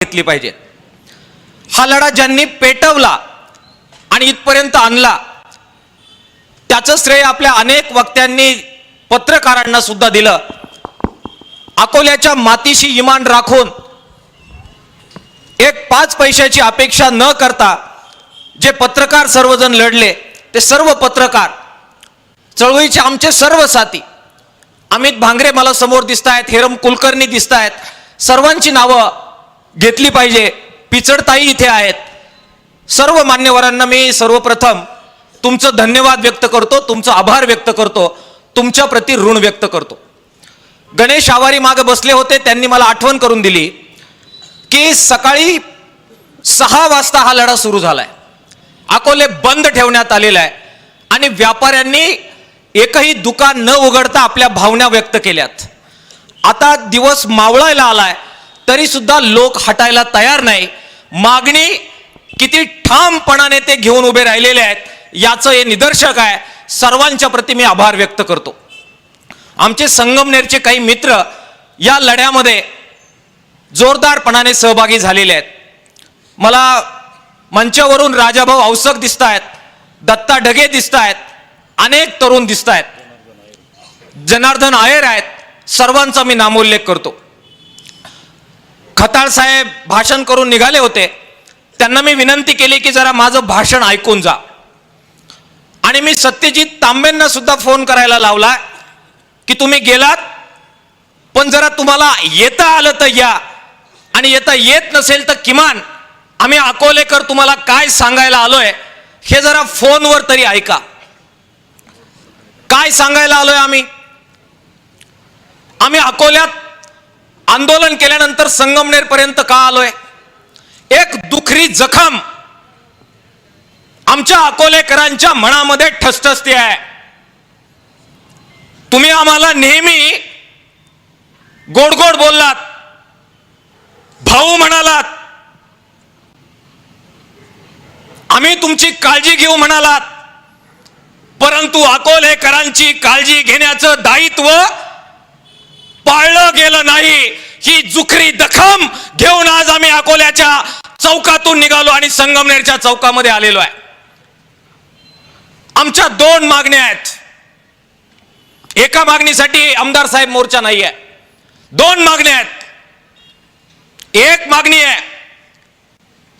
घेतली पाहिजे। हा लढा ज्यांनी पेटवला आणि इथपर्यंत आणला त्याचं श्रेय आपल्या अनेक वक्त्यांनी पत्रकारांना सुद्धा दिलं। अकोल्याच्या मातीशी इमान राखून एक 5 पैशाची अपेक्षा न करता जे पत्रकार सर्वजण लढले ते सर्व पत्रकार चळवळीचे आमचे सर्व साथी, अमित भांगरे मला समोर दिसतायत, हेरम कुलकर्णी दिसतायत, सर्वांची नावं घेतली पाहिजे। पिचडताई इथे आहेत। सर्व मान्यवरांना मी सर्वप्रथम तुमचं धन्यवाद व्यक्त करतो, तुमचं आभार व्यक्त करतो, तुमच्या प्रति ऋण व्यक्त करतो। गणेश आवारी मागे बसले होते, त्यांनी मला आठवण करून दिली की सकाळी 6 वाजता हा लढा सुरू झालाय, अकोले बंद ठेवण्यात आलेला आहे आणि व्यापाऱ्यांनी एकही दुकान न उघडता आपल्या भावना व्यक्त केल्यात। आता दिवस मावळायला आलाय तरी सुद्धा लोक हटायला तयार नाही। मागणी किती ठामपणाने ते घेऊन उभे राहिलेले आहेत याचं हे निदर्शक आहे। सर्वांच्या प्रति मी आभार व्यक्त करतो। आमचे संगमनेरचे काही मित्र या लढ्यामध्ये जोरदारपणाने सहभागी झालेले आहेत। मला मंचावरून राजाभाऊ औसक दिसतायत, दत्ता ढगे दिसतायत, अनेक तरुण दिसतायत, जनार्दन आयर आहेत, सर्वांचा मी नामोल्लेख करतो। खताळ साहेब भाषण करून निघाले होते, त्यांना मी विनंती केली की जरा माझं भाषण ऐकून जा आणि मी सत्यजित तांबेंना सुद्धा फोन करायला लावला की तुम्ही गेलात पण जरा तुम्हाला येता आलं तर या, आणि येता येत नसेल तर किमान आम्ही अकोलेकर तुम्हाला काय सांगायला आलोय हे जरा फोनवर तरी ऐका। काय सांगायला आलोय आम्ही अकोल्यात आंदोलन केल्यानंतर संगमनेर पर्यंत का आलोय? एक दुखरी जखम आमच्या अकोलेकरांच्या मनामध्ये ठसठसते आहे। तुम्ही आम्हाला नेहमी गोड गोड बोललात, भाऊ म्हणालात, आम्ही तुमची काळजी घेऊ म्हणालात, परंतु अकोलेकरांची काळजी घेण्याचं दायित्व पाळलं गेलं नाही। ही जुखरी जखम घेऊन आज आम्ही अकोल्याच्या चौकातून निघालो आणि संगमनेरच्या चौकामध्ये आलेलो आहे। आमच्या 2 मागण्या आहेत। एका मागणीसाठी आमदार साहेब मोर्चा नाही आहे, 2 मागण्या आहेत। एक मागणी आहे,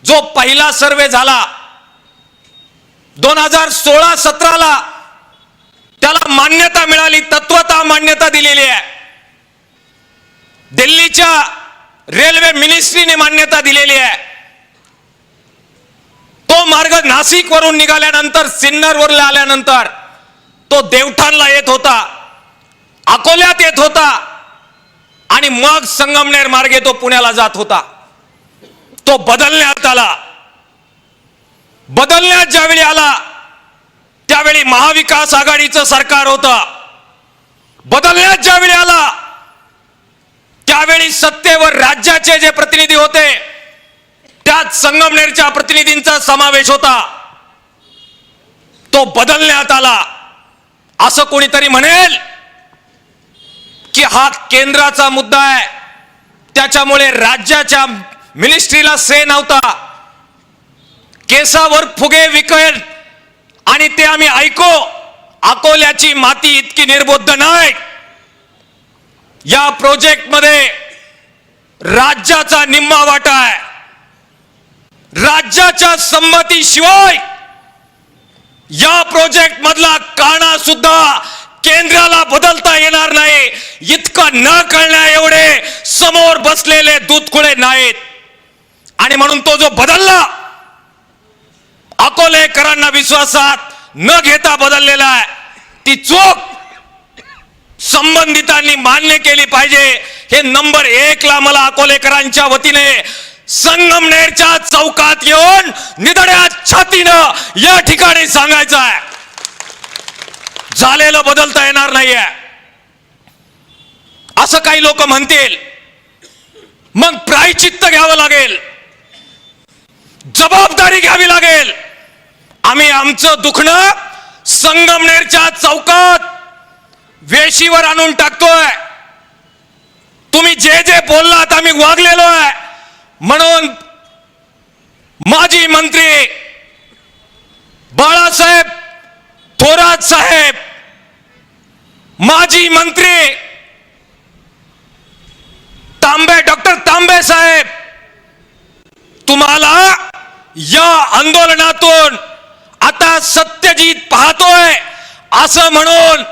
जो पहिला सर्वे झाला 2016-17ला त्याला मान्यता मिळाली, तत्वतः मान्यता दिलेली आहे। दिल्लीच्या रेल्वे मिनिस्ट्रीने मान्यता दिलेली आहे। तो मार्ग नाशिक वरून निघाल्यानंतर सिन्नरवरून आल्यानंतर तो देवठाणला येत होता, अकोल्यात येत होता आणि मग संगमनेर मार्गे तो पुण्याला जात होता। तो बदलण्यात आला। बदलण्यात ज्यावेळी आला त्यावेळी महाविकास आघाडीचं सरकार होतं। बदलण्यात ज्यावेळी आला त्यावेळी सत्तेवर राज्याचे जे प्रतिनिधी होते त्यात संगमनेरच्या प्रतिनिधींचा समावेश होता। तो बदलण्यात आला। असं कोणीतरी म्हणेल की हा केंद्राचा मुद्दा आहे त्याच्यामुळे राज्याच्या मिनिस्ट्रीला श्रेय नव्हता। केसावर फुगे विकेल आणि ते आम्ही ऐको। अकोल्याची माती इतकी निर्बोध नाही। या प्रोजेक्ट मध्ये राज्याचा निम्मा वाटा आहे। राज्याच्या संमतीशिवाय या प्रोजेक्ट मधला काना सुद्धा केंद्राला बदलता येणार नाही। इतकं न कळण्या एवढे समोर बसलेले दूधखुळे नाहीत आणि म्हणून तो जो बदलला अकोलेकरांना विश्वासात न घेता बदललेला आहे, ती चूक संबंधितांनी मान्य केली पाहिजे। हे नंबर 1 ला मला अकोलेकरांच्या वतीने संगमनेरच्या चौकात येऊन निधड्या छातीनं या ठिकाणी सांगायचं आहे। झालेलं बदलता येणार नाहीये असं काही लोक म्हणतील, मग प्रायचित्त घ्यावं लागेल, जबाबदारी घ्यावी लागेल। आम्ही आमचं दुखणं संगमनेरच्या चौकात वेशीवर आणून टाकतोय। तुम्ही जे जे बोललात आम्ही वागलेलो आहे, म्हणून माजी मंत्री बाळासाहेब थोरात साहेब, माजी मंत्री डॉक्टर तांबे साहेब, तुम्हाला या आंदोलनातून आता सत्यजित पाहतोय असं म्हणून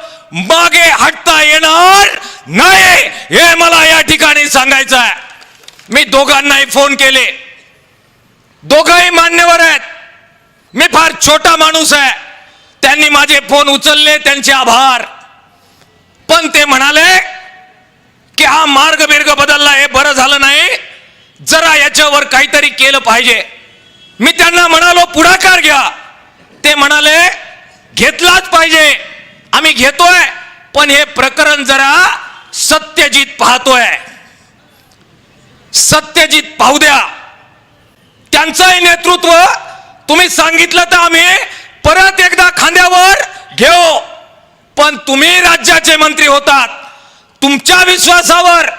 मागे हटता येणार नाही, हे मला या ठिकाणी सांगायचं आहे. मी दोघांनाही फोन केले, दोघंही मान्यवर आहेत. मी फार छोटा माणूस आहे, त्यांनी माझे फोन उचलले, त्यांचे आभार. पण ते म्हणाले की हा मार्ग बिर्ग बदलला, हे बरं झालं नाही, जरा याच्यावर काहीतरी केलं पाहिजे. मी त्यांना म्हणालो पुढाकार घ्या. ते म्हणाले घेतलाच पाहिजे, आम्ही घेतोय, पण हे प्रकरण जरा सत्यजित पाहतोय, सत्यजित पाहू द्या. त्यांचंही नेतृत्व तुम्ही सांगितलं तर आम्ही परत एकदा खांद्यावर घेऊ. पण तुम्ही राज्याचे मंत्री होतात, तुमच्या विश्वासावर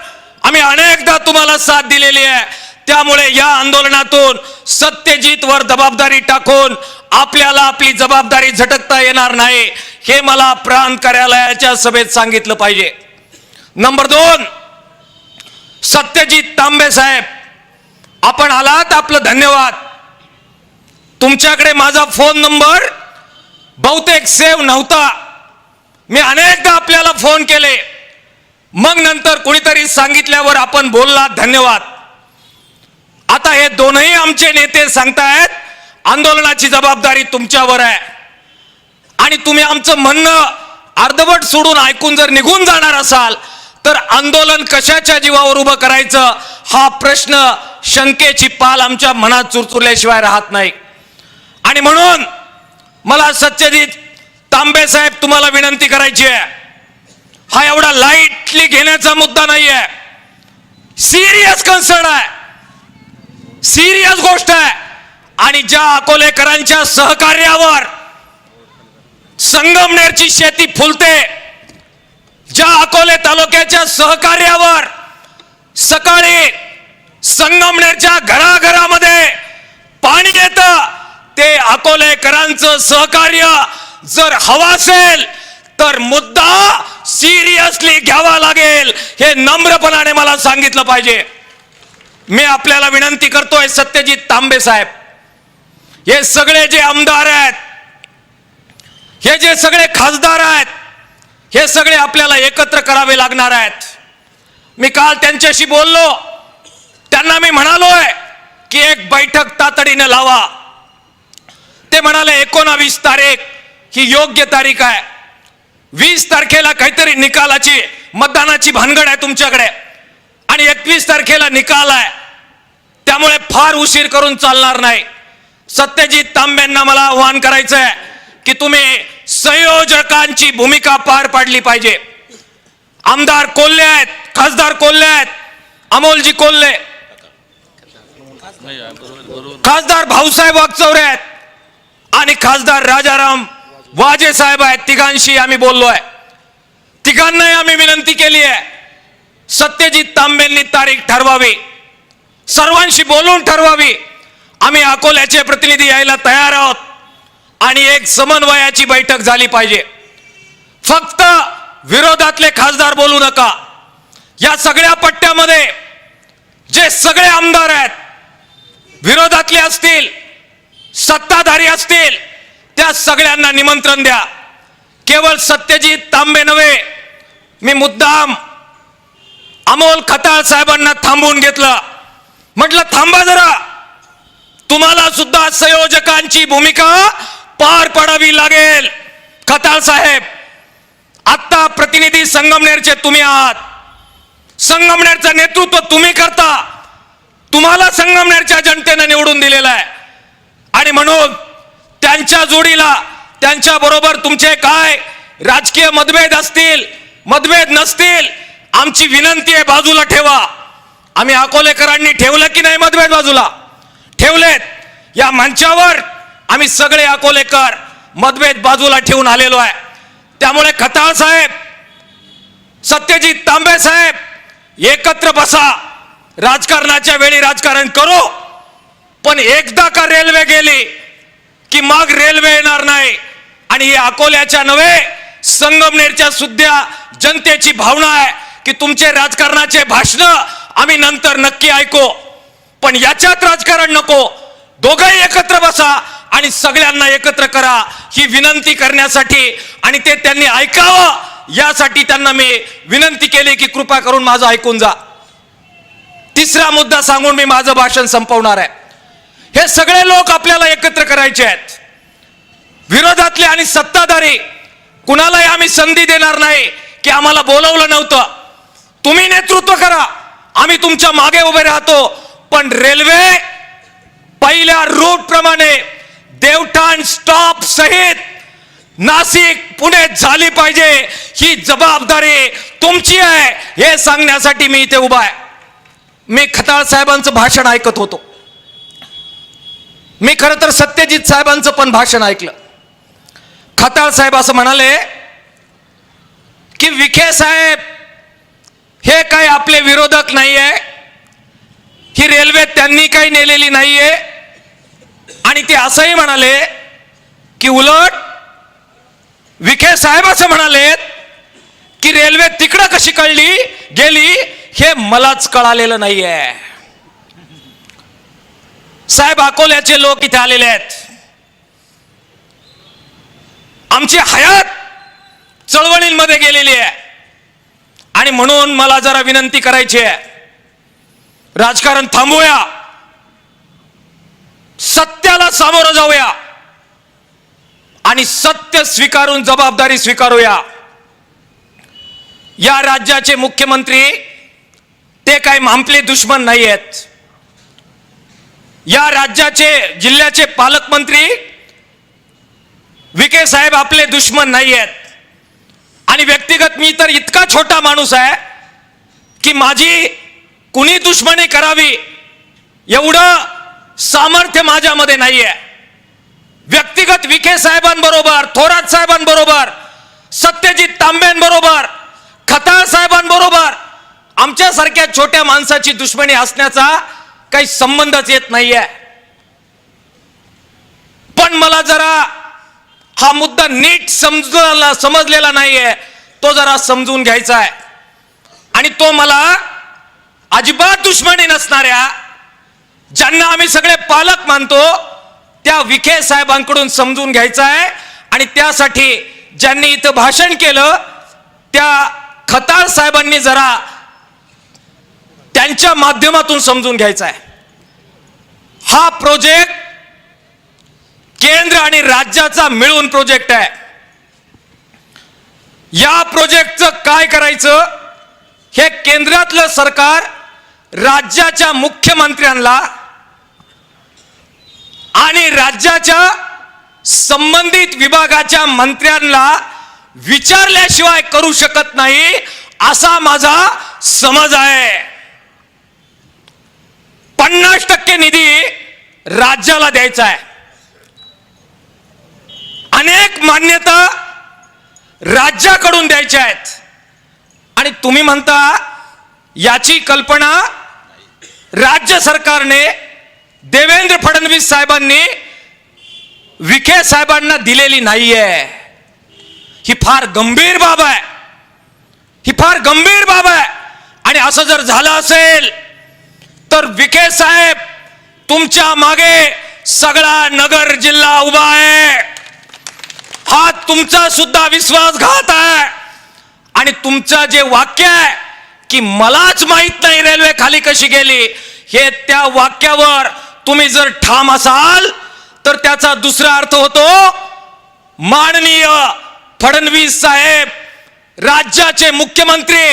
आम्ही अनेकदा तुम्हाला साथ दिलेली आहे. त्यामुळे या आंदोलनातून सत्यजित वर जबाबदारी टाकून आपल्याला आपली जबाबदारी झटकता येणार नाही, हे मला प्रांत कार्यालयाच्या सभेत सांगितलं पाहिजे. नंबर 2, सत्यजित तांबे साहेब, आपण आलात, आपलं धन्यवाद. तुमच्याकडे माझा फोन नंबर बहुतेक सेव्ह नव्हता. मी अनेकदा आपल्याला फोन केले, मग नंतर कोणीतरी सांगितल्यावर आपण बोललात, धन्यवाद. आता हे दोनही आमचे नेते सांगतायत आंदोलनाची जबाबदारी तुमच्यावर आहे, आणि तुम्ही आमचं म्हणणं अर्धवट सोडून ऐकून जर निघून जाणार असाल तर आंदोलन कशाच्या जीवावर उभं करायचं हा प्रश्न, शंकेची पाल आमच्या मनात चुरचुरल्याशिवाय राहत नाही. आणि म्हणून मला सत्यजित तांबे साहेब तुम्हाला विनंती करायची आहे, हा एवढा लाईटली घेण्याचा मुद्दा नाही आहे, सिरियस कन्सर्न आहे, सिरियस गोष्ट आहे. आणि ज्या अकोलेकरांच्या सहकार्यावर संगमनेरची शेती फुलते, ज्या अकोले तालुक्याच्या सहकार्यावर सकाळी संगमनेरच्या घराघरामध्ये पाणी येतं, ते अकोलेकरांचं सहकार्य जर हवं असेल तर मुद्दा सिरियसली घ्यावा लागेल, हे नम्रपणाने मला सांगितलं पाहिजे. मी आपल्याला विनंती करतोय, सत्यजित तांबे साहेब, हे सगळे जे आमदार आहेत, हे जे सगळे खासदार आहेत, हे सगळे आपल्याला एकत्र करावे लागणार आहेत. मी काल त्यांच्याशी बोललो, त्यांना मी म्हणालोय की एक बैठक तातडीने लावा. ते म्हणाले 19 तारीख ही योग्य तारीख आहे, 20 तारखेला काहीतरी निकालाची मतदानाची भानगड आहे तुमच्याकडे, आणि 21 तारखेला निकाल आहे, त्यामुळे फार उशीर करून चालणार नाही. सत्यजित तांबेंना मला आवाहन करायचं आहे की तुम्ही संयोजकांची भूमिका पार पाडली पाहिजे. आमदार कोल्हे आहेत, खासदार कोल्हे आहेत, अमोलजी कोल्हे, खासदार भाऊसाहेब वागचौरे आहेत, आणि खासदार राजाराम वाजे साहेब आहेत. तिघांशी आम्ही बोललोय, तिघांनाही आम्ही विनंती केली आहे, सत्यजित तांबेंनी तारीख ठरवावी, सर्वांशी बोलून ठरवावी. आम्ही अकोल्याचे प्रतिनिधी यायला तयार आहोत, आणि एक समन्वयाची बैठक झाली पाहिजे. फक्त विरोधातले खासदार बोलू नका. या सगळ्या पट्ट्यामध्ये जे सगळे आमदार आहेत, विरोधातले असतील, सत्ताधारी असतील, त्या सगळ्यांना निमंत्रण द्या. केवळ सत्यजित तांबे नव्हे, मी मुद्दाम अमोल खताळ साहेबांना थांबवून घेतलं, म्हटलं थांबा जरा, तुम्हाला सुद्धा संयोजकांची भूमिका पार पाडावी लागेल. खताळ साहेब, आता प्रतिनिधी संगमनेरचे तुम्ही आहात, संगमनेरचं नेतृत्व तुम्ही करता, तुम्हाला संगमनेरच्या जनतेने निवडून दिलेलं आहे, आणि म्हणून त्यांच्या जोडीला, त्यांच्या बरोबर तुमचे काय राजकीय मतभेद असतील, मतभेद नसतील, आमची विनंती आहे बाजूला ठेवा. आम्ही अकोलेकरांनी ठेवलं की नाही मतभेद बाजूला ठेवलेत. या मंचावर आम्ही सगळे अकोलेकर मतभेद बाजूला ठेवून आलेलो आहे. त्यामुळे खताळ साहेब, सत्यजित तांबे साहेब, एकत्र बसा, राजकारणाच्या वेळी राजकारण करू, पण एकदा का रेल्वे गेली की मग रेल्वे येणार नाही. आणि ही अकोल्याच्या नव्हे संगमनेरच्या सुद्धा जनतेची भावना आहे की तुमचे राजकारणाचे भाषण आम्ही नंतर नक्की ऐकू, पण याच्यात राजकारण नको. दोघंही एकत्र बसा आणि सगळ्यांना एकत्र करा ही विनंती करण्यासाठी आणि ते त्यांनी ऐकावं यासाठी त्यांना मी विनंती केली की कृपा करून माझं ऐकून जा. तिसरा मुद्दा सांगून मी माझं भाषण संपवणार आहे. हे सगळे लोक आपल्याला एकत्र करायचे आहेत. विरोधातले आणि सत्ताधारी कुणालाही आम्ही संधी देणार नाही की आम्हाला बोलवलं नव्हतं. तुम्ही नेतृत्व करा, आम्ही तुमच्या मागे उभे राहतो, पण रेल्वे पहिल्या रूट प्रमाणे देवठाण स्टॉप सहित नाशिक पुणे झाली पाहिजे ही जबाबदारी तुमची आहे हे सांगण्यासाठी मी इथे उभा आहे. मी खताळ साहेबांचं भाषण ऐकत होतो. मी खरं तर सत्यजित साहेबांचं पण भाषण ऐकलं. खताळ साहेब असं म्हणाले की विखे साहेब हे काही आपले विरोधक नाहीये, ही रेल्वे त्यांनी काही नेलेली नाहीये. आणि ते असंही म्हणाले की उलट विखे साहेब असं म्हणाले की रेल्वे तिकडं कशी कळली गेली हे मलाच कळालेलं नाहीये. साहेब अकोल्याचे लोक इथे आलेले आहेत. आमची हयात चळवळींमध्ये गेलेली आहे आणि म्हणून मला जरा विनंती करायची आहे, राजकारण थांबवूया, सत्याला सामोरं जाऊया आणि सत्य स्वीकारून जबाबदारी स्वीकारूया. या राज्याचे मुख्यमंत्री ते काही मांपले दुश्मन नाही आहेत. या राज्याचे जिल्ह्याचे पालकमंत्री विखे साहेब आपले दुश्मन नाही आहेत. आणि व्यक्तिगत मी तर इतका छोटा माणूस आहे की माझी कुणी दुश्मनी करावी एवढं सामर्थ्य माझ्यामध्ये नाहीये. व्यक्तिगत विखे साहेबांबरोबर, थोरात साहेबांबरोबर, सत्यजित तांबेंबरोबर, खताळ साहेबांबरोबर आमच्यासारख्या छोट्या माणसाची दुश्मनी असण्याचा काही संबंधच येत नाहीये. पण मला जरा हा मुद्दा नीट समजलेला नाहीये, तो जरा समजून घ्यायचा आहे. आणि तो मला अजिबात दुश्मनी नसणाऱ्या, ज्यांना आम्ही सगळे पालक मानतो, त्या विखे साहेबांकडून समजून घ्यायचा आहे. आणि त्यासाठी ज्यांनी इथं भाषण केलं त्या खताळ साहेबांनी जरा त्यांच्या माध्यमातून समजून घ्यायचा आहे. हा प्रोजेक्ट केंद्र आणि राज्याचा मिळून प्रोजेक्ट आहे. या प्रोजेक्टचं काय करायचं हे केंद्रातलं सरकार राज्याच्या मुख्यमंत्र्यांना आणि राज्याच्या संबंधित विभागाच्या मंत्र्यांना विचारल्याशिवाय करू शकत नाही असा माझा समज आहे. 50% निधी राज्याला द्यायचा आहे. अनेक मान्यता राज्याकडून द्यायच्या आहेत. आणि तुम्ही म्हणता याची कल्पना राज्य सरकारने देवेंद्र फडणवीस साहेबांनी विखे साहेबांना दिलेली नाहीये. ही फार गंभीर बाब आहे, ही फार गंभीर बाब आहे. आणि असं जर झालं असेल तर विखे साहेब तुमच्या मागे सगळा नगर जिल्हा उभा आहे. हा तुमचा सुद्धा विश्वासघात आहे. आणि तुमचं जे वाक्य आहे की मलाच माहित नाही रेल्वे खाली कशी गेली, हे त्या वाक्यावर तुम्ही जर ठाम असाल तर त्याचा दुसरा अर्थ होतो माननीय फडणवीस साहेब राज्याचे मुख्यमंत्री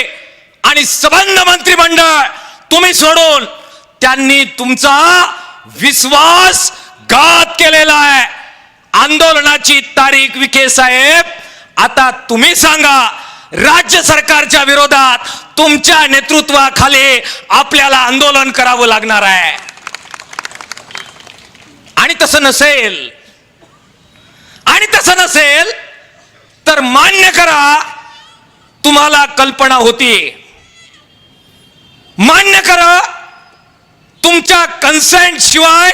आणि संबंध मंत्रिमंडळ तुम्ही सोडून त्यांनी तुमचा विश्वासघात केलेला आहे. आंदोलनाची तारीख विखे साहेब आता तुम्ही सांगा. राज्य सरकारच्या विरोधात तुमच्या नेतृत्वाखाली आपल्याला आंदोलन करावं लागणार आहे. आणि तसं नसेल तर मान्य करा तुम्हाला कल्पना होती, मान्य करा तुमच्या कन्सेंट शिवाय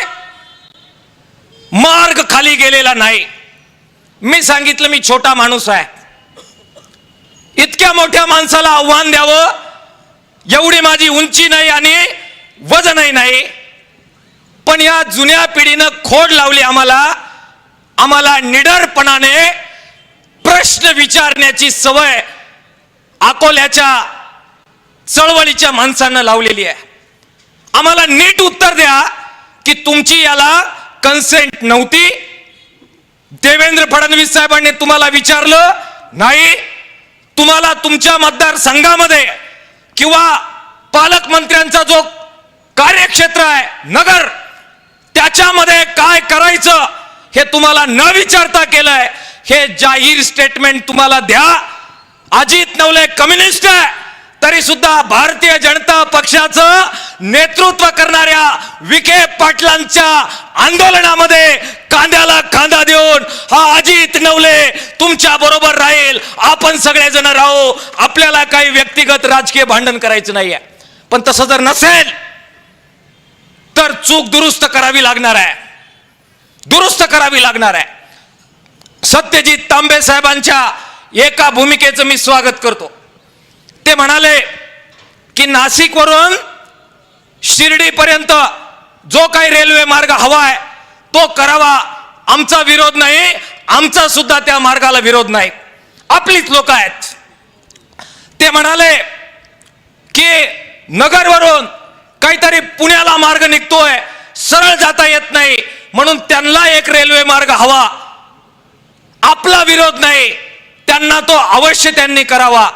मार्ग खाली गेलेला नाही. मी सांगितलं मी छोटा माणूस आहे, इतक्या मोठ्या माणसाला आव्हान द्यावं एवढी माझी उंची नाही आणि वजनही नाही. पण या जुन्या पिढीनं खोड लावली आम्हाला निडरपणाने प्रश्न विचारण्याची सवय अकोल्याच्या चळवळीच्या माणसांना लावलेली आहे. आम्हाला नीट उत्तर द्या की तुमची याला कन्सेंट नव्हती. देवेंद्र फडणवीस साहेबांनी तुम्हाला विचारलं नाही. तुम्हाला तुमच्या मतदारसंघामध्ये किंवा पालकमंत्र्यांचा जो कार्यक्षेत्र आहे नगर, त्याच्यामध्ये काय करायचं हे तुम्हाला न विचारता केलंय. हे जाहीर स्टेटमेंट तुम्हाला द्या. अजित नवले कम्युनिस्ट आहे तरी सुद्धा भारतीय जनता पक्षाचं नेतृत्व करणाऱ्या विखे पाटलांच्या आंदोलनामध्ये कांद्याला कांदा देऊन हा अजित नवले तुमच्या बरोबर राहील. आपण सगळेजण राहू. आपल्याला काही व्यक्तिगत राजकीय भांडण करायचं नाहीये. पण तसं जर नसेल तर चूक दुरुस्त करावी लागणार आहे, दुरुस्त करावी लागणार आहे. सत्यजित तांबे साहेबांच्या एका भूमिकेचं मी स्वागत करतो. ते म्हणाले की नाशिक वरून शिर्डी पर्यंत जो काही रेल्वे मार्ग हवाय तो करावा. आमचा विरोध नाही, आमचा सुद्धा त्या मार्गाला विरोध नाही. आपलीच लोक आहेत. ते म्हणाले की नगरवरून काहीतरी पुण्याला मार्ग निघतोय, सरळ जाता येत नाही, म्हणून त्यांना एक रेल्वे मार्ग हवा. आपला विरोध नाही, त्यांना तो अवश्य त्यांनी करावा.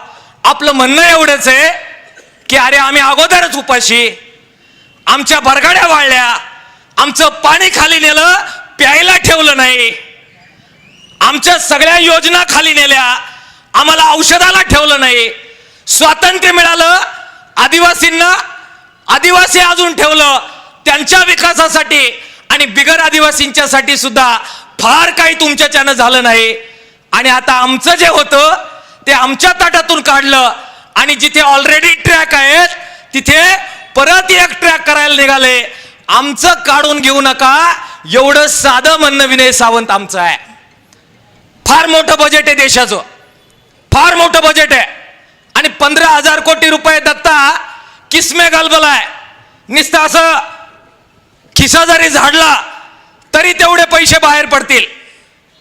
आपलं म्हणणं एवढंच आहे की अरे आम्ही अगोदरच उपाशी, आमच्या बरगाड्या वाळल्या, आमचं पाणी खाली नेलं, प्यायला ठेवलं नाही, आमच्या सगळ्या योजना खाली नेल्या, आम्हाला औषधाला ठेवलं नाही. स्वातंत्र्य मिळालं, आदिवासींना आदिवासी अजून ठेवलं त्यांच्या विकासासाठी, आणि बिगर आदिवासींच्यासाठी सुद्धा फार काही तुमच्याच्यानं झालं नाही. आणि आता आमचं जे होतं ते आमच्या ताटातून काढलं आणि जिथे ऑलरेडी ट्रॅक आहेत तिथे परत एक ट्रॅक करायला निघाले. आमचं काढून घेऊ नका एवढं साधं म्हणणं विनय सावंत आमचं आहे. फार मोठं बजेट आहे देशाचं, फार मोठं बजेट आहे. आणि 15,000 कोटी रुपये दत्ता किसमे गलबलाय. नुसतं असं खिसा जरी झाडला तरी तेवढे पैसे बाहेर पडतील,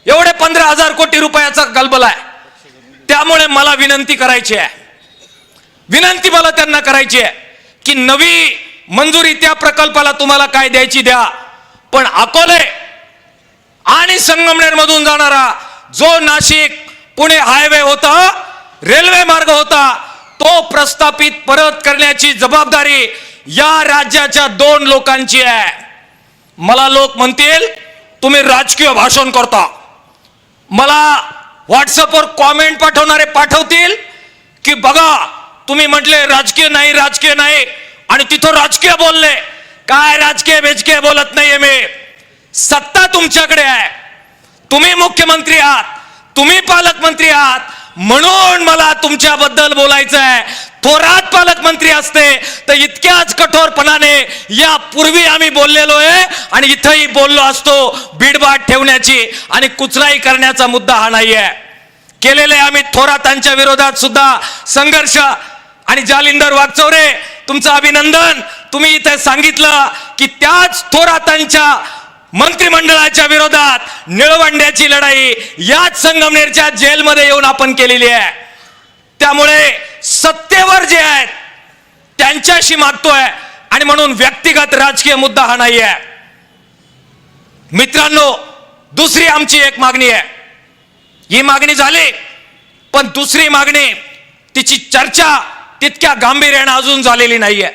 एवढे 15,000 कोटी रुपयाचा गलबला आहे. त्यामुळे मला विनंती करायची आहे, विनंती मला त्यांना करायची आहे की नवी मंजुरी त्या प्रकल्पाला तुम्हाला काय द्यायची द्या, पण अकोले आणि संगमनेर मधून जाणारा जो नाशिक पुणे हायवे होता, रेल्वे मार्ग होता, तो प्रस्थापित परत करण्याची जबाबदारी या राज्याच्या 2 लोकांची आहे. मला लोक म्हणतील तुम्ही राजकीय भाषण करता, मला व्हॉट्सअपवर कॉमेंट पाठवणारे पाठवतील की बघा तुम्ही म्हटले राजकीय नाही, राजकीय नाही, आणि तिथं राजकीय बोलले. काय राजकीय बेजकीय बोलत नाहीये मी. सत्ता तुमच्याकडे आहे, तुम्ही मुख्यमंत्री आहात, तुम्ही पालकमंत्री आहात, म्हणून मला तुमच्याबद्दल बोलायचं आहे. थोरात पालकमंत्री असते तर इतक्याच कठोरपणाने यापूर्वी आम्ही बोललेलो आहे आणि इथंही बोललो असतो. बीडबाट ठेवण्याची आणि कुचराई करण्याचा मुद्दा हा नाहीये. केलेले आम्ही थोरातांच्या विरोधात सुद्धा संघर्ष. आणि जालिंदर वागचौरे तुमचं अभिनंदन. तुम्ही इथे सांगितलं की त्याच थोरातांच्या मंत्रिमंडळाच्या विरोधात निळवंड्याची लढाई याच संगमनेरच्या जेलमध्ये येऊन आपण केलेली आहे. त्यामुळे सत्तेवर जे आहेत त्यांच्याशी मागतोय आणि म्हणून व्यक्तिगत राजकीय मुद्दा हा नाही आहे. मित्रांनो, दुसरी आमची एक मागणी आहे. ही मागणी झाली, पण दुसरी मागणी तिची चर्चा तितक्या गांभीर्याने अजून झालेली नाहीये.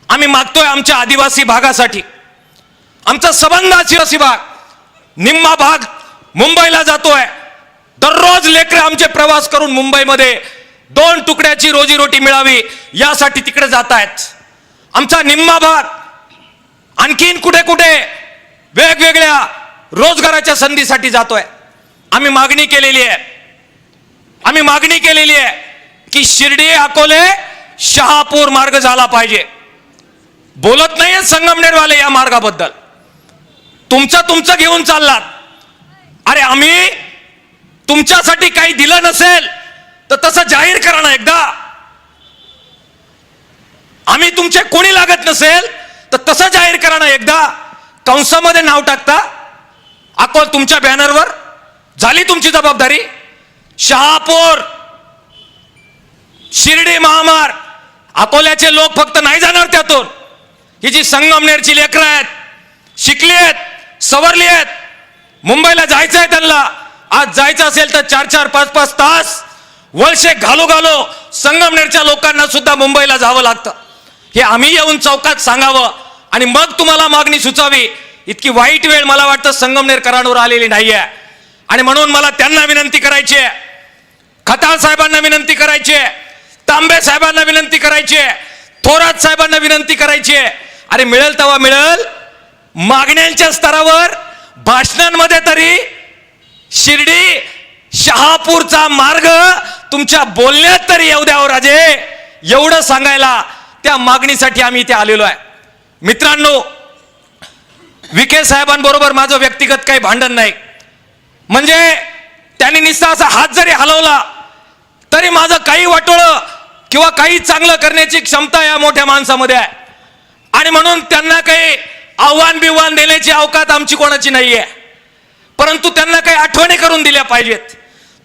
आम्ही मागतोय आमच्या आदिवासी भागासाठी. आमचा संबंध आदिवासी भाग, निम्मा भाग मुंबईला जातोय. दररोज लेकरं आमचे प्रवास करून मुंबईमध्ये 2 तुकड्याची रोजीरोटी मिळावी यासाठी तिकडे जात आहेत. आमचा निम्मा भाग आणखीन कुठे कुठे वेगवेगळ्या रोजगाराच्या संधीसाठी जातोय. आम्ही मागणी केलेली आहे की शिर्डी अकोले शहापूर मार्ग झाला पाहिजे. बोलत नाहीये संगमनेरवाले या मार्गाबद्दल. तुमचं घेऊन चाललात. अरे आम्ही तुमच्यासाठी काही दिलं नसेल तर तसं जाहीर करा ना एकदा. आम्ही तुमचे कोणी लागत नसेल तर तसं जाहीर करा ना एकदा. कंसामध्ये नाव टाकता. अकोल तुमच्या बॅनरवर झाली तुमची जबाबदारी. शहापूर, शिर्डी महामार्ग, अकोल्याचे लोक फक्त नाही जाणार त्यातून. ही जी संगमनेरची लेकरं आहेत, शिकली आहेत, सवरली आहेत, मुंबईला जायचं आहे त्यांना. आज जायचं असेल तर 4-4, 5-5 तास वळशे घालो संगमनेरच्या लोकांना सुद्धा मुंबईला जावं लागतं. हे आम्ही येऊन चौकात सांगावं आणि मग तुम्हाला मागणी सुचावी. इतकी वाईट वेळ मला वाटतं संगमनेरकरांवर आलेली नाहीये. आणि म्हणून मला त्यांना विनंती करायची आहे, खताळ साहेबांना विनंती करायची आहे, तांबे साहेबांना विनंती करायची आहे, थोरात साहेबांना विनंती करायची आहे. अरे मिळेल तेव्हा मिळेल. मागण्यांच्या स्तरावर भाषणांमध्ये तरी शिर्डी शहापूरचा मार्ग तुमच्या बोलण्यात तरी येऊ द्यावं राजे. एवढं सांगायला त्या मागणीसाठी आम्ही इथे आलेलो आहे. मित्रांनो, विखे साहेबांबरोबर माझं व्यक्तिगत काही भांडण नाही. म्हणजे त्यांनी निस्ता असा हात जरी हलवला तरी माझं काही वाटोळं किंवा काही चांगलं करण्याची क्षमता या मोठ्या माणसामध्ये आहे. आणि म्हणून त्यांना काही आव्हान बिव्हान देण्याची अवकात आमची कोणाची नाहीये. परंतु त्यांना काही आठवणी करून दिल्या पाहिजेत.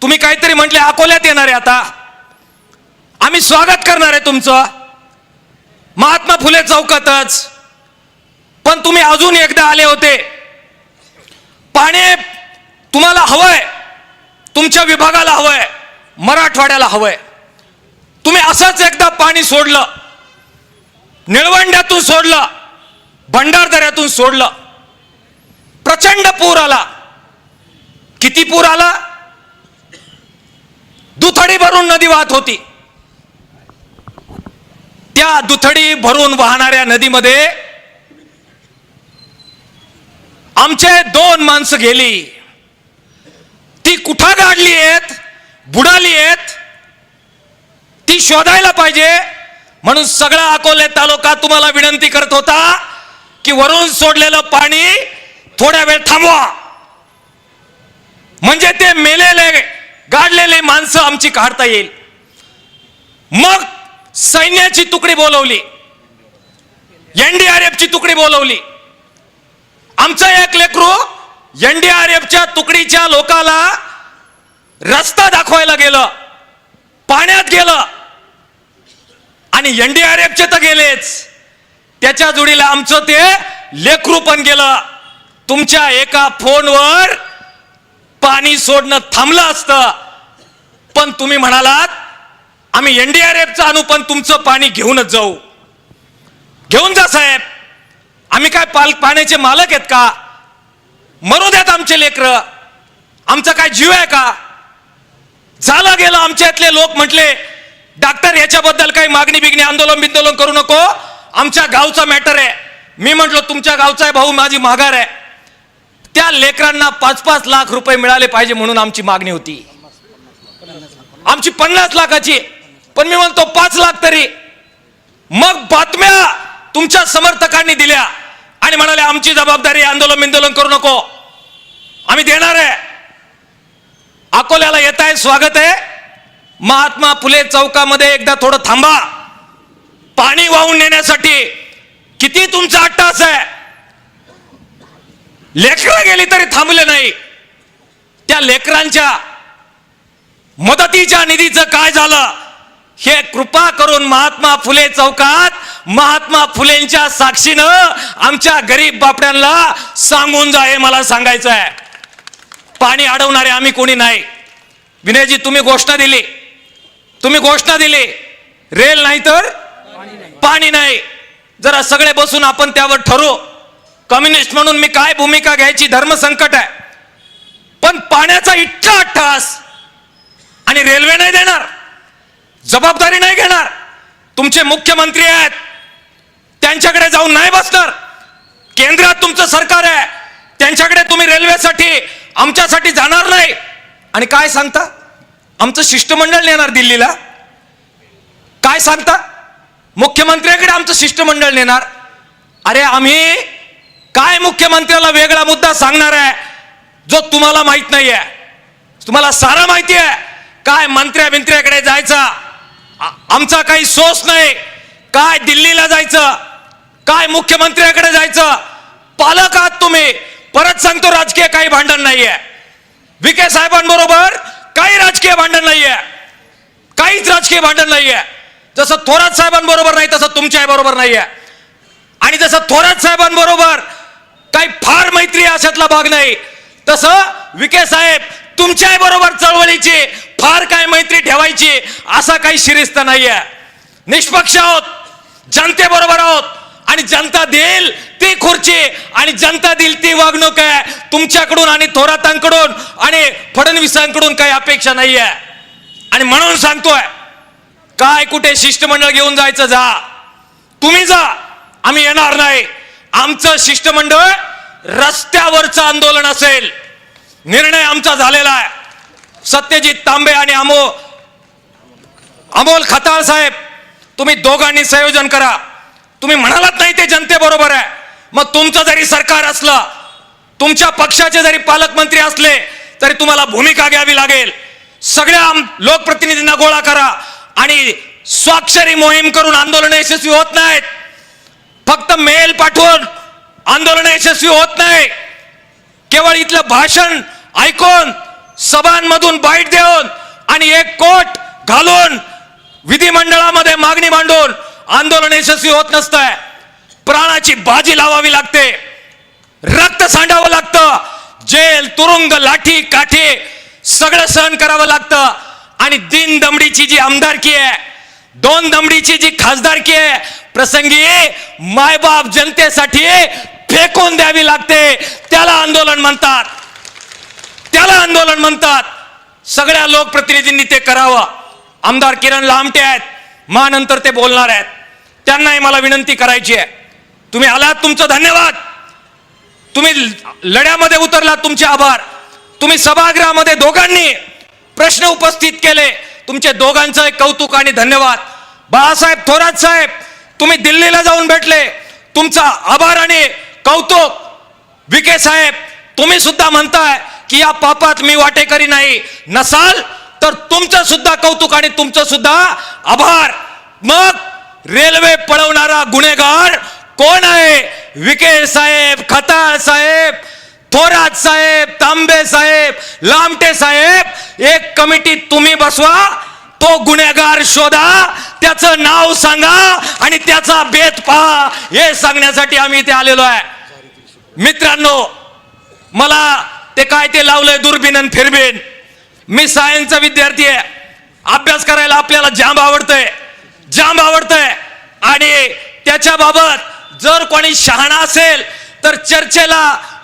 तुम्ही काहीतरी म्हटले अकोल्यात येणार आहे, आता आम्ही स्वागत करणार आहे तुमचं महात्मा फुले चौकातच. पण तुम्ही अजून एकदा आले होते. पाणी तुम्हाला हवंय, तुमच्या विभागाला हवंय, मराठवाड्याला हवंय. तुम्ही असंच एकदा पाणी सोडलं, निळवंड्यातून सोडलं, भंडारदऱ्यातून सोडलं. प्रचंड पूर आला. किती पूर आला? दुथडी भरून नदी वाहत होती. त्या दुथडी भरून वाहणाऱ्या नदीमध्ये आमचे 2 माणसं गेली. ती कुठं गाडली आहेत, बुडाली आहेत, ती शोधायला पाहिजे. म्हणून सगळा अकोले तालुका तुम्हाला विनंती करत होता की वरून सोडलेलं पाणी थोड्या वेळ थांबवा, म्हणजे ते मेलेले गाडलेले माणसं आमची काढता येईल. मग सैन्याची तुकडी बोलवली, एनडीआरएफची तुकडी बोलवली. आमचं एक लेकरू एनडीआरएफच्या तुकडीच्या लोकाला रस्ता दाखवायला गेलं, पाण्यात गेलं. आणि एनडीआरएफचे तर गेलेच, त्याच्या जोडीला आमचं ते लेकरू पण गेलं. तुमच्या एका फोनवर पाणी सोडणं थांबलं असतं. पण तुम्ही म्हणालात आम्ही एनडीआरएफचं आणू, पण तुमचं पाणी घेऊनच जाऊ. घेऊन जा साहेब, आम्ही काय पाण्याचे मालक आहेत का? मरू द्यात आमचे लेकरं, आमचा काय जीव आहे का? झालं गेलं. आमच्यातले लोक म्हटले डॉक्टर याच्याबद्दल काही मागणी बिगणी आंदोलन करू नको, आमच्या गावचा मॅटर आहे. मी म्हटलो तुमच्या गावचा आहे भाऊ, माझी माघार आहे. त्या लेकरांना 5-5 लाख रुपये मिळाले पाहिजे म्हणून आमची मागणी होती. आमची 50 लाखाची, पण मी म्हणतो 5 लाख तरी. मग बातम्या तुमच्या समर्थकांनी दिल्या आणि म्हणाले आमची जबाबदारी, आंदोलन करू नको, आम्ही देणार आहे. अकोल्याला येत आहे, स्वागत आहे. महात्मा फुले चौकामध्ये एकदा थोडं थांबा. पाणी वाहून नेण्यासाठी किती तुमचा अट्टास आहे. लेकरं गेली तरी थांबले नाही. त्या लेकरांच्या मदतीच्या निधीचं काय झालं हे कृपा करून महात्मा फुले चौकात महात्मा फुलेंच्या साक्षीनं आमच्या गरीब बापड्यांना सांगून जा, हे मला सांगायचं आहे. पाणी अडवणारे आम्ही कोणी नाही. विनयजी तुम्ही घोषणा दिली, रेल नाही तर पाणी नाही. जरा सगळे बसून आपण त्यावर ठरवू. कम्युनिस्ट म्हणून मी काय भूमिका घ्यायची, धर्मसंकट आहे. पण पाण्याचा इतका अट्टहास आणि रेल्वे नाही देणार, जबाबदारी नाही घेणार. तुमचे मुख्यमंत्री आहेत, त्यांच्याकडे जाऊन नाही बसणार. केंद्रात तुमचं सरकार आहे, त्यांच्याकडे तुम्ही रेल्वेसाठी आमच्यासाठी जाणार नाही. आणि काय सांगता, आमचं शिष्टमंडळ नेणार दिल्लीला. काय सांगता, मुख्यमंत्र्याकडे आमचं शिष्टमंडळ नेणार. अरे आम्ही काय मुख्यमंत्र्याला वेगळा मुद्दा सांगणार आहे जो तुम्हाला माहित नाहीये? तुम्हाला सारा माहिती आहे. काय मंत्र्याकडे जायचा आमचा काही सोच नाही. काय दिल्लीला जायचं, काय मुख्यमंत्र्याकडे जायचं. पालक आहात तुम्ही. परत सांगतो, राजकीय काही भांडण नाहीये. विखे साहेबांबरोबर काही राजकीय भांडण नाहीये, काहीच राजकीय भांडण नाहीये. जसं थोरात साहेबांबरोबर नाही तसं तुमच्या बरोबर नाहीये. आणि जसं थोरात साहेबांबरोबर काही फार मैत्री अशातला भाग नाही, तसं विखे साहेब तुमच्या बरोबर चळवळीची फार काय मैत्री ठेवायची असा काही शिरीस्त नाहीये. निष्पक्ष आहोत, जनतेबरोबर आहोत आणि जनता देईल ती खुर्ची आणि जनता देईल ती वागणूक आहे. तुमच्याकडून आणि थोरातांकडून आणि फडणवीसांकडून काही अपेक्षा नाहीये. आणि म्हणून सांगतोय, काय कुठे शिष्टमंडळ घेऊन जायचं जा, तुम्ही जा, आम्ही येणार नाही. आमचं शिष्टमंडळ रस्त्यावरचं आंदोलन असेल. निर्णय आमचा झालेला आहे. सत्यजित तांबे आणि अमोल खताळ साहेब, तुम्ही दोघांनी संयोजन करा. तुम्ही म्हणालात नाही ते जनतेबरोबर आहे, मग तुमचं जरी सरकार असलं, तुमच्या पक्षाचे जरी पालकमंत्री असले तरी तुम्हाला भूमिका घ्यावी लागेल. सगळ्या लोकप्रतिनिधींना गोळा करा आणि स्वाक्षरी मोहीम करून आंदोलन यशस्वी होत नाहीत. फक्त मेल पाठवून आंदोलन यशस्वी होत नाही. केवळ इथलं भाषण ऐकून, सभांमधून बाईट देऊन आणि एक कोट घालून विधिमंडळामध्ये मागणी मांडून आंदोलन यशस्वी होत नसतंय. प्राणाची बाजी लावावी लागते, रक्त सांडावं लागतं, जेल, तुरुंग, लाठी काठी सगळं सहन करावं लागतं. आणि 3 दमडीची जी आमदारकी आहे, 2 दमडीची जी खासदारकी आहे, प्रसंगी मायबाप जनतेसाठी फेकून द्यावी लागते. त्याला आंदोलन म्हणतात, त्याला आंदोलन म्हणतात. सगळ्या लोकप्रतिनिधींनी ते करावं. आमदार किरण लामटे आहेत, नंतर ते बोलणार आहेत. त्यांनाही मला विनंती करायची आहे, तुम्ही आलात, तुमचं धन्यवाद. तुम्ही लढ्यामध्ये उतरलात, तुमचे आभार. तुम्ही सभागृहामध्ये दोघांनी प्रश्न उपस्थित केले, तुमचे दोघांचं कौतुक आणि धन्यवाद. बाळासाहेब थोरात साहेब, तुम्ही दिल्लीला जाऊन भेटले, तुमचा आभार आणि कौतुक. विखे साहेब, तुम्ही सुद्धा म्हणताय की या पापात मी वाटेकरी नाही, नसाल तर तुमचं सुद्धा कौतुक आणि तुमचं सुद्धा आभार. मग रेल्वे पळवणारा गुन्हेगार कोण आहे? विखे साहेब, खताळ साहेब, थोरात साहेब, तांबे साहेब, लामटे साहेब. एक कमिटी तुम्ही बसवा, तो गुन्हेगार शोधा, त्याचं नाव सांगा आणि त्याचा बेत पहा. हे सांगण्यासाठी आम्ही इथे आलेलो आहे. मित्रांनो, मला ते काय ते लावलंय दुर्बीन आणि फिरबीन. मी सायन्सचा विद्यार्थी आहे. अभ्यास करायला आपल्याला जांब आवडतंय, जांब आवडतंय. आणि त्याच्या बाबत जर कोणी शहाणा असेल तर चर्चेला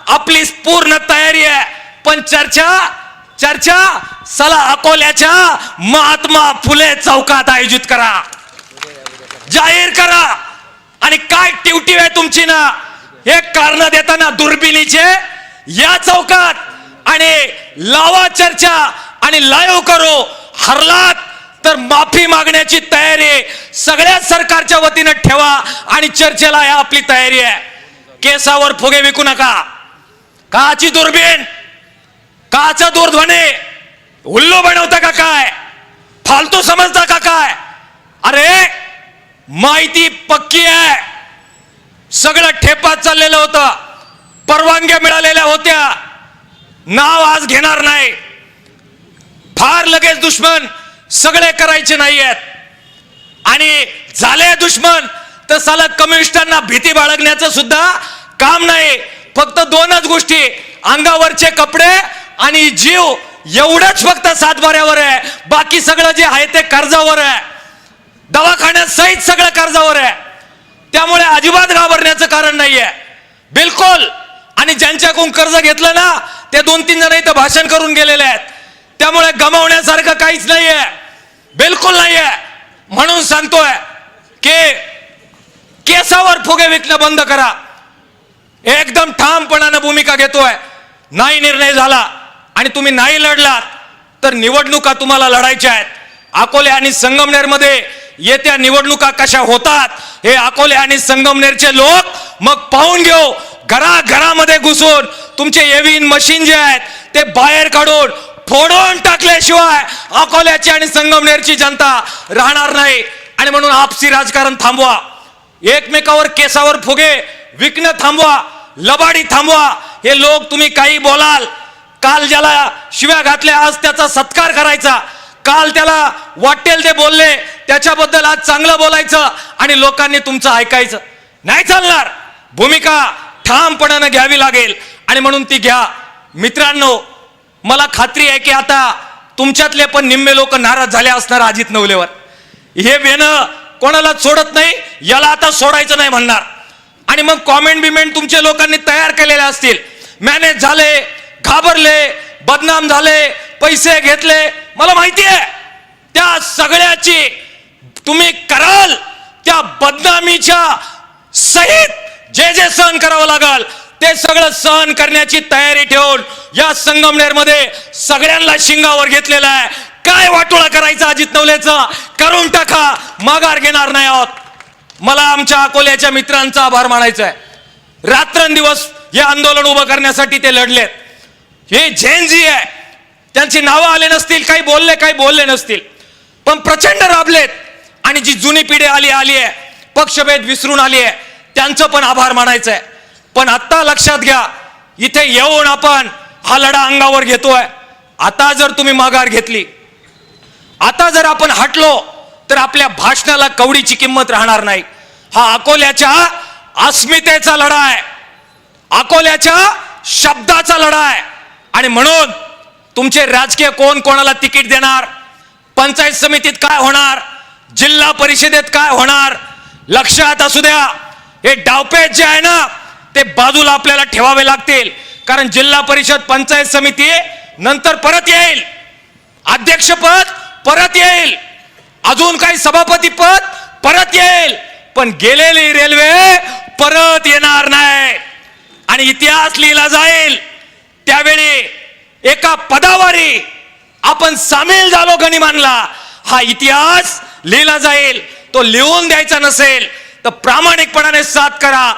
आपली पूर्ण तयारी आहे. पण चर्चा चला अकोल्याच्या महात्मा फुले चौकात आयोजित करा, जाहीर करा. आणि काय टिवटिव आहे तुमची ना, हे कारण देताना दुर्बिणीचे या चौकात. आणि लावा चर्चा आणि लाईव्ह करू. हरलात तर माफी मागण्याची तयारी सगळ्या सरकारच्या वतीनं ठेवा आणि चर्चेला या आपली तयारी आहे. केसावर फुगे विकू नका. काची दुर्बीण, काचा दूरध्वनी, उल्लू बनवता का काय? फालतू समजता का काय? अरे माहिती पक्की आहे. सगळं ठेपात चाललेलं होतं, परवानग्या मिळालेल्या होत्या. नाव आज घेणार नाही. फार लगेच दुश्मन सगळे करायचे नाहीयेत. आणि झाले दुश्मन तर साला कम्युनिस्टांना भीती बाळगण्याचं सुद्धा काम नाही. फक्त 2च गोष्टी, अंगावरचे कपडे आणि जीव, एवढंच फक्त सातबाऱ्यावर आहे. बाकी सगळं जे आहे ते कर्जावर आहे, दवाखान्यात सहित सगळं कर्जावर आहे. त्यामुळे अजिबात घाबरण्याचं कारण नाहीये, बिलकुल. आणि ज्यांच्याकडून कर्ज घेतलं ना, ते 2-3 जण इथं भाषण करून गेलेले आहेत. त्यामुळे गमावण्यासारखं काहीच नाहीये, बिलकुल नाहीये. म्हणून सांगतोय की केसावर फुगे विकणं बंद करा. एकदम ठामपणानं भूमिका घेतोय. नाही निर्णय झाला आणि तुम्ही नाही लढलात तर निवडणुका तुम्हाला लढायच्या आहेत. अकोले आणि संगमनेर मध्ये येत्या निवडणुका कशा होतात हे अकोले आणि संगमनेरचे लोक मग पाहून घेऊ घराघरामध्ये घुसून तुमचे एव्हिन मशीन जे आहेत ते बाहेर काढून फोडून टाकल्याशिवाय अकोल्याची आणि संगमनेरची जनता राहणार नाही. आणि म्हणून आपसी राजकारण थांबवा, एकमेकावर केसावर फुगे विकणं थांबवा, लबाडी थांबवा. हे लोक तुम्ही काही बोलाल, काल ज्याला शिव्या घातल्या आज त्याचा सत्कार करायचा, काल त्याला वाटेल ते बोलले त्याच्याबद्दल आज चांगलं बोलायचं आणि लोकांनी तुमचं ऐकायचं नाही चालणार. भूमिका ठामपणानं घ्यावी लागेल आणि म्हणून ती घ्या. मित्रांनो, मला खात्री आहे की आता तुमच्यातले पण निम्मे लोक नाराज झाले असणार अजित नवलेवर. हे वेणं कोणाला सोडत नाही, याला आता सोडायचं नाही म्हणणार. आणि मग कॉमेंट बिमेंट तुमच्या लोकांनी तयार केलेले असतील, मॅनेज झाले, घाबरले, बदनाम झाले, पैसे घेतले. मला माहिती आहे त्या सगळ्याची तुम्ही कराल, त्या बदनामीच्या सहित जे जे सहन करावं लागल ते सगळं सहन करण्याची तयारी ठेवून या संगमनेरमध्ये सगळ्यांना शिंगावर घेतलेलं आहे. काय वाटोळा करायचा अजित नवलेचा करून टाका, माघार घेणार नाही आहोत. मला आमच्या अकोल्याच्या मित्रांचा आभार मानायचा आहे. रात्रंदिवस हे आंदोलन उभं करण्यासाठी ते लढलेत. हे झेनजी आहे, त्यांची नावं आले नसतील, काही बोलले नसतील, पण प्रचंड राबलेत. आणि जी जुनी पिढी आली आहे, पक्षभेद विसरून आली आहे, त्यांचं पण आभार मानायचं आहे. पण आता लक्षात घ्या, इथे येऊन आपण हा लढा अंगावर घेतोय. आता जर तुम्ही माघार घेतली, आता जर आपण हटलो तर आपल्या भाषणाला कवडीची किंमत राहणार नाही. हा अकोल्याच्या अस्मितेचा लढा आहे, अकोल्याच्या शब्दाचा लढा आहे. आणि म्हणून तुमचे राजकीय कोण कोणाला तिकीट देणार, पंचायत समितीत काय होणार, जिल्हा परिषदेत काय होणार, लक्षात असू द्या. हे डावपेच जे आहे ना ते बाजूला आपल्याला ठेवावे लागतील. कारण जिल्हा परिषद पंचायत समिती नंतर परत येईल, अध्यक्षपद परत येईल, अजून काही सभापती पद परत येईल, पण गेलेली रेल्वे परत येणार नाही. आणि इतिहास लिहिला जाईल त्यावेळी एका पदावरी आपण सामील झालो गनिमानला, हा इतिहास लिहिला जाईल. तो लिहून द्यायचा नसेल तर प्रामाणिकपणाने साथ करा.